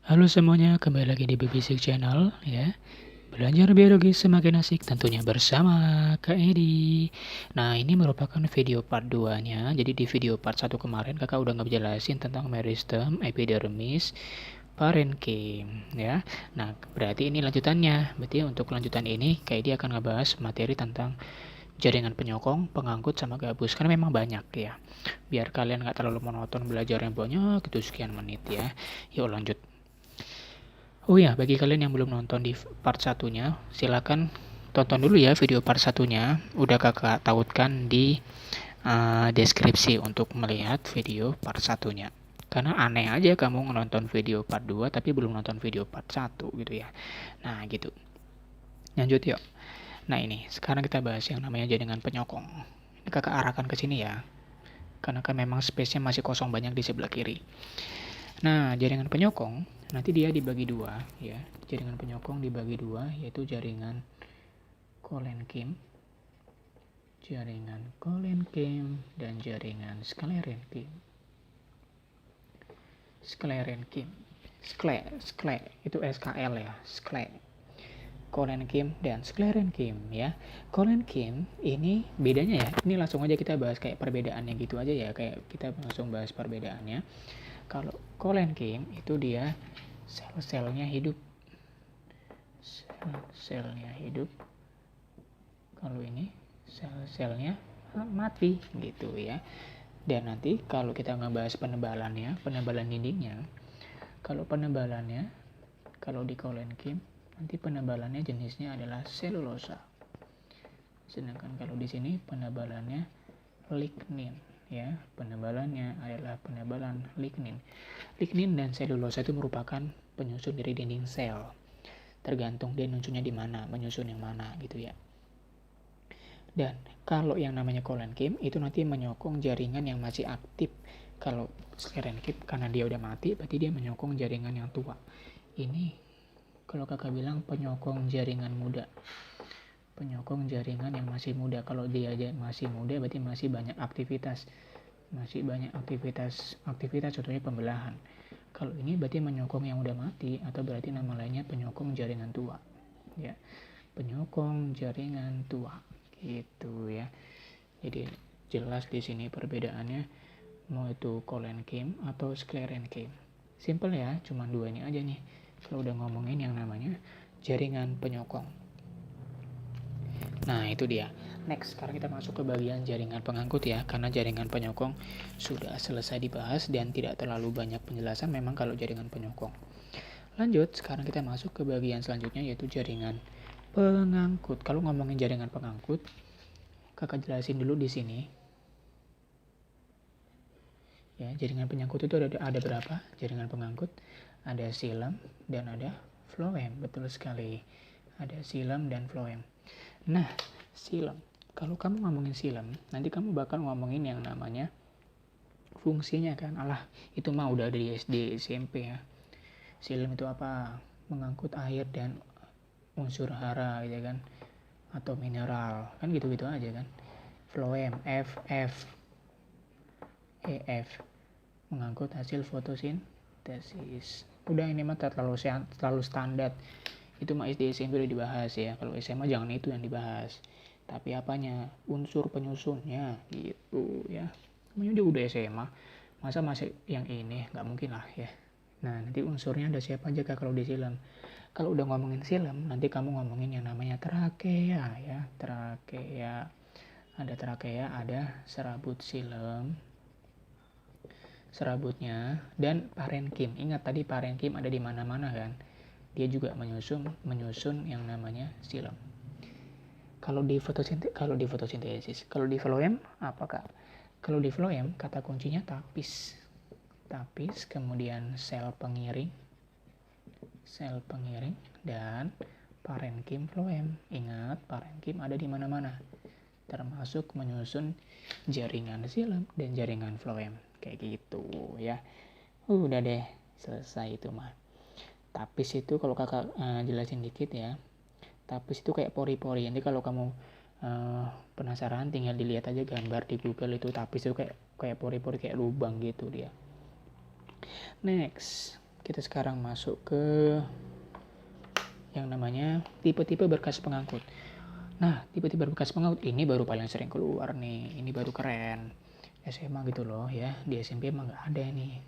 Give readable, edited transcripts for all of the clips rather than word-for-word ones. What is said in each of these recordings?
Halo semuanya, kembali lagi di BBC Channel ya. Belajar biologi semakin asik tentunya bersama Kak Edi. Nah, ini merupakan video part 2-nya. Jadi di video part 1 kemarin Kakak udah ngejelasin tentang meristem, epidermis, parenkim ya. Nah, berarti ini lanjutannya. Berarti untuk lanjutan ini Kak Edi akan ngebahas materi tentang jaringan penyokong, pengangkut, sama gabus. Karena memang banyak ya. Biar kalian nggak terlalu monoton belajarnya banyak, itu sekian menit ya. Yuk lanjut. Oh ya, bagi kalian yang belum nonton di part satunya, silakan tonton dulu ya video part satunya. Udah kakak tautkan di deskripsi untuk melihat video part satunya. Karena aneh aja kamu nonton video part 2 tapi belum nonton video part 1 gitu ya. Nah gitu. Lanjut yuk. Nah ini, sekarang kita bahas yang namanya jaringan penyokong. Ini kakak arahkan ke sini ya. Karena kan memang space-nya masih kosong banyak di sebelah kiri. Nah, jaringan penyokong nanti dia dibagi dua ya. Jaringan penyokong dibagi dua, yaitu jaringan kolenkim, dan jaringan sklerenkim. Skle itu SKL ya, skle. Kolenkim dan sklerenkim ya. Kolenkim ini bedanya ya. Ini langsung aja kita bahas kayak perbedaannya gitu aja ya, kayak kita langsung bahas perbedaannya. Kalau kolenkim itu dia sel-selnya hidup. Sel-selnya hidup. Kalau ini sel-selnya mati gitu ya. Dan nanti kalau kita ngebahas penebalannya, penebalan dindingnya, kalau di kolenkim nanti penebalannya jenisnya adalah selulosa. Sedangkan kalau di sini penebalannya lignin ya. Penebalannya adalah penebalan lignin. Lignin dan selulosa itu merupakan penyusun dari dinding sel. Tergantung dia nyusunnya di mana, menyusun yang mana gitu ya. Dan kalau yang namanya kolenkim itu nanti menyokong jaringan yang masih aktif. Kalau sklerenkim karena dia udah mati, berarti dia menyokong jaringan yang tua. Ini kalau kakak bilang penyokong jaringan muda. Penyokong jaringan yang masih muda. Kalau dia masih muda berarti masih banyak aktivitas. Aktivitas contohnya pembelahan. Kalau ini berarti menyokong yang udah mati, atau berarti nama lainnya penyokong jaringan tua. Ya, penyokong jaringan tua. Gitu ya. Jadi jelas di sini perbedaannya mau itu kolenkim atau sklerenkim. Simple ya, cuma dua ini aja nih. Kalau udah ngomongin yang namanya jaringan penyokong. Nah, itu dia. Next, sekarang kita masuk ke bagian jaringan pengangkut ya, karena jaringan penyokong sudah selesai dibahas dan tidak terlalu banyak penjelasan memang kalau jaringan penyokong. Lanjut, sekarang kita masuk ke bagian selanjutnya yaitu jaringan pengangkut. Kalau ngomongin jaringan pengangkut, kakak jelasin dulu di sini. Ya, jaringan penyangkut itu ada berapa? Jaringan pengangkut ada xilem dan ada phloem. Betul sekali. Ada xilem dan phloem. Nah, xilem. Kalau kamu ngomongin xilem, nanti kamu bakal ngomongin yang namanya fungsinya kan. Alah, itu mah udah dari SD, SMP ya. Xilem itu apa? Mengangkut air dan unsur hara gitu kan. Atau mineral. Kan gitu-gitu aja kan. Phloem, FF. EF, mengangkut hasil fotosintesis. Udah ini mah terlalu standar. Itu mah SD SMP udah dibahas ya. Kalau SMA jangan itu yang dibahas. Tapi apanya? Unsur penyusunnya gitu ya. Namanya udah SMA. Masa masih yang ini? Nggak mungkin lah ya. Nah, nanti unsurnya ada siapa aja kak kalau di xilem. Kalau udah ngomongin xilem, nanti kamu ngomongin yang namanya trakea ya. Trakea. Ada trakea, ada serabut xilem. Serabutnya dan parenkim. Ingat tadi parenkim ada di mana-mana kan? Dia juga menyusun yang namanya xilem. Kalau di fotosintesis, kalau di phloem apa kak? Kalau di phloem kata kuncinya tapis. Tapis, kemudian sel pengiring dan parenkim phloem. Ingat, parenkim ada di mana-mana. Termasuk menyusun jaringan xilem dan jaringan phloem. Kayak gitu ya. Udah deh, selesai itu mah. Tapis itu kalau kakak jelasin dikit ya. Tapis itu kayak pori-pori. Nanti kalau kamu penasaran tinggal dilihat aja gambar di Google itu tapis itu kayak pori-pori, kayak lubang gitu dia. Next, kita sekarang masuk ke yang namanya tipe-tipe berkas pengangkut. Nah, tipe-tipe berkas pengangkut ini baru paling sering keluar nih. Ini baru keren. SMA gitu loh ya. Di SMP emang nggak ada nih.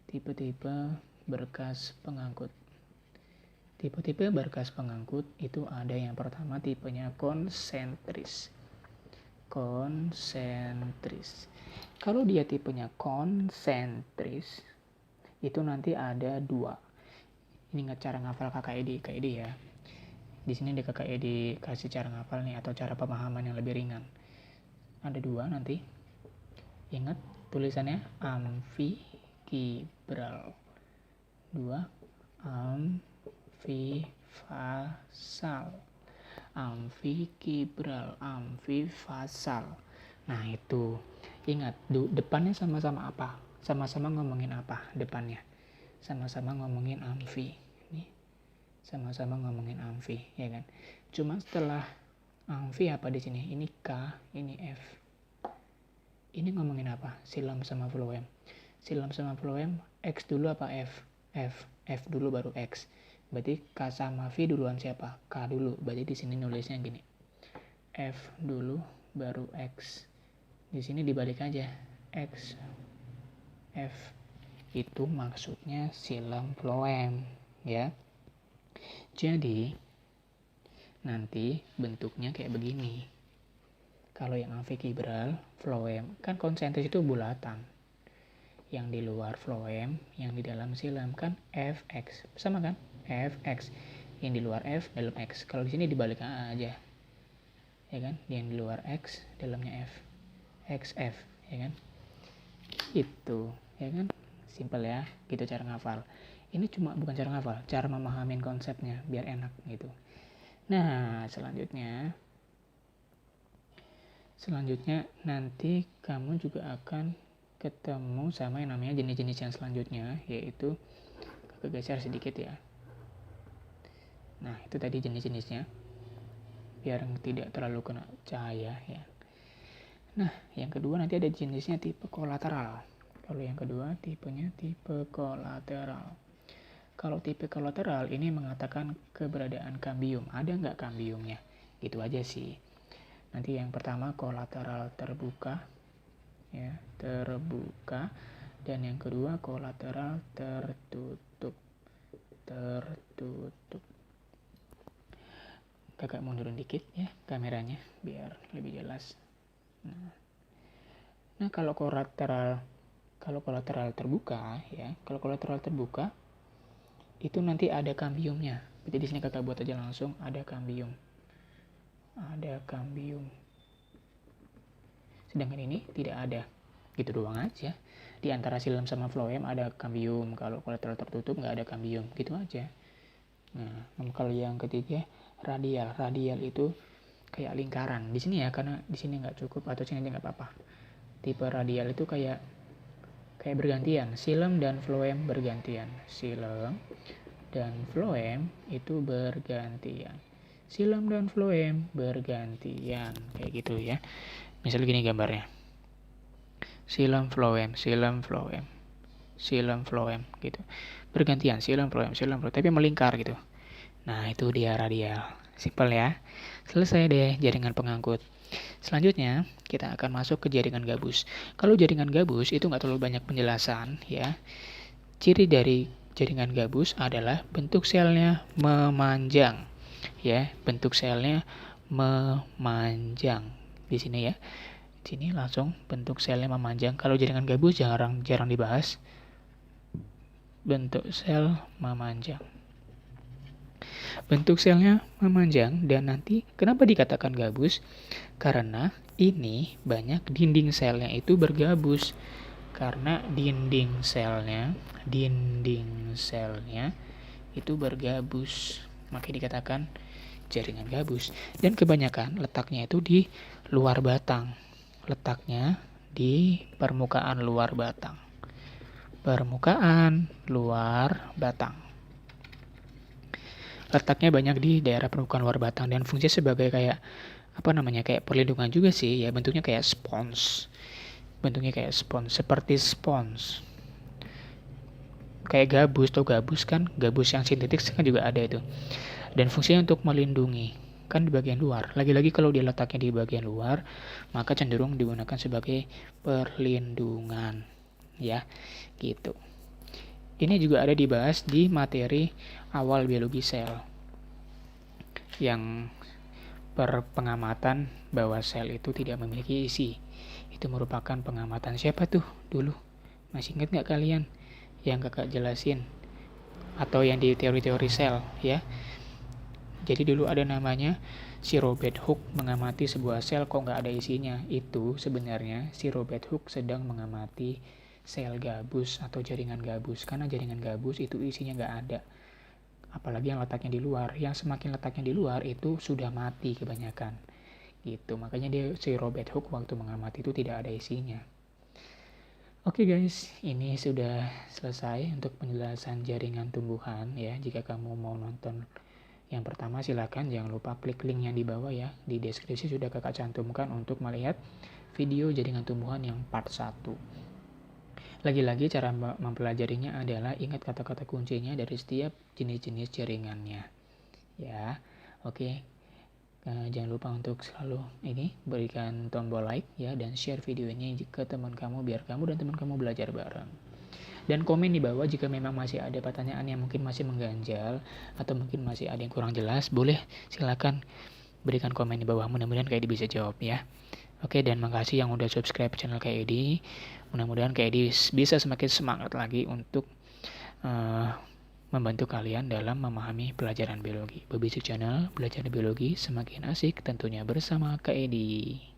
Tipe-tipe berkas pengangkut. Tipe-tipe berkas pengangkut itu ada yang pertama tipenya konsentris. Konsentris. Kalau dia tipenya konsentris, itu nanti ada 2. Ini nggak cara ngafal KKED ya. Di sini di KKED kasih cara ngafal nih atau cara pemahaman yang lebih ringan. Ada 2 nanti. Ingat tulisannya amfikibral. 2 amfifasal. Amfikibral, amfifasal. Nah, itu. Ingat, depannya sama-sama apa? Sama-sama ngomongin apa depannya? Sama-sama ngomongin amfi. Nih. Sama-sama ngomongin amfi, ya kan? Cuma setelah amfi apa di sini? Ini K, ini F. Ini ngomongin apa? Silam sama floem. Silam sama floem, X dulu apa F? F dulu baru X. Berarti K sama V duluan siapa? K dulu. Berarti di sini nulisnya gini. F dulu baru X. Di sini dibalik aja. X F. Itu maksudnya silam floem, ya. Jadi nanti bentuknya kayak begini. Kalau yang amfikibral, floem, kan konsentris itu bulatan. Yang di luar floem, yang di dalam silam kan Fx. Sama kan? Fx. Yang di luar F, dalam X. Kalau di sini dibalik aja. Ya kan? Yang di luar X, dalamnya F. XF, ya kan? Itu, ya kan? Simpel ya, gitu cara ngafal. Ini cuma bukan cara ngafal, cara memahamin konsepnya biar enak gitu. Nah, selanjutnya nanti kamu juga akan ketemu sama yang namanya jenis-jenis yang selanjutnya, yaitu kakak geser sedikit ya. Nah, itu tadi jenis-jenisnya biar tidak terlalu kena cahaya ya. Nah, yang kedua nanti ada jenisnya tipe kolateral. Kalau yang kedua tipenya tipe kolateral. Kalau tipe kolateral ini mengatakan keberadaan kambium. Ada nggak kambiumnya? Gitu aja sih. Nanti yang pertama kolateral terbuka. Ya, terbuka. Dan yang kedua kolateral tertutup. Tertutup. Kakak mundurin dikit ya kameranya biar lebih jelas. Nah, kalau kolateral terbuka ya, kalau kolateral terbuka itu nanti ada kambiumnya. Jadi di sini kakak buat aja langsung ada kambium. Ada kambium. Sedangkan ini tidak ada. Gitu doang aja. Di antara silam sama floem ada kambium. Kalau kolateral tertutup nggak ada kambium. Gitu aja. Nah, kalau yang ketiga radial. Radial itu kayak lingkaran. Di sini ya, karena di sini nggak cukup atau sini nggak apa-apa. Tipe radial itu kayak bergantian. Silam dan floem bergantian. Silam dan floem itu bergantian. Silam dan floem bergantian. Kayak gitu ya. Misalnya gini gambarnya. Silam floem, silam floem. Silam floem gitu. Bergantian silam floem, tapi melingkar gitu. Nah, itu dia radial. Simpel ya. Selesai deh jaringan pengangkut. Selanjutnya kita akan masuk ke jaringan gabus. Kalau jaringan gabus itu nggak terlalu banyak penjelasan ya. Ciri dari jaringan gabus adalah bentuk selnya memanjang. Ya, bentuk selnya memanjang. Di sini ya. Di sini langsung bentuk selnya memanjang. Kalau jaringan gabus jarang dibahas. Bentuk sel memanjang. Bentuk selnya memanjang dan nanti kenapa dikatakan gabus? Karena ini banyak dinding selnya itu bergabus. Karena dinding selnya itu bergabus. Makanya dikatakan jaringan gabus. Dan kebanyakan letaknya itu di luar batang. Letaknya di permukaan luar batang. Permukaan luar batang. Letaknya banyak di daerah permukaan luar batang dan fungsinya sebagai kayak perlindungan juga sih ya, bentuknya kayak spons. Seperti spons. kayak gabus, atau gabus kan, gabus yang sintetik kan juga ada itu. Dan fungsinya untuk melindungi kan di bagian luar. Lagi-lagi kalau dia letaknya di bagian luar, maka cenderung digunakan sebagai perlindungan, ya, gitu. Ini juga ada dibahas di materi awal biologi sel, yang pengamatan bahwa sel itu tidak memiliki isi. Itu merupakan pengamatan siapa tuh dulu? Masih ingat nggak kalian yang kakak jelasin? Atau yang di teori-teori sel, ya. Jadi dulu ada namanya si Robert Hooke mengamati sebuah sel kok nggak ada isinya. Itu sebenarnya si Robert Hooke sedang mengamati sel gabus atau jaringan gabus. Karena jaringan gabus itu isinya nggak ada. Apalagi yang letaknya di luar. Yang semakin letaknya di luar itu sudah mati kebanyakan. Gitu. Makanya si Robert Hooke waktu mengamati itu tidak ada isinya. Oke guys, ini sudah selesai untuk penjelasan jaringan tumbuhan ya. Jika kamu mau nonton yang pertama, silakan jangan lupa klik link yang di bawah ya. Di deskripsi sudah kakak cantumkan untuk melihat video jaringan tumbuhan yang part 1. Lagi-lagi cara mempelajarinya adalah ingat kata-kata kuncinya dari setiap jenis-jenis jaringannya. Ya, oke. Jangan lupa untuk selalu berikan tombol like ya, dan share video ini ke teman kamu biar kamu dan teman kamu belajar bareng. Dan komen di bawah jika memang masih ada pertanyaan yang mungkin masih mengganjal atau mungkin masih ada yang kurang jelas, boleh silakan berikan komen di bawah. Mudah-mudahan Kak Edi bisa jawab ya. Oke, dan makasih yang udah subscribe channel Kak Edi. Mudah-mudahan Kak Edi bisa semakin semangat lagi untuk membantu kalian dalam memahami pelajaran biologi. Bebisik Channel, belajar biologi semakin asik tentunya bersama Kak Edi.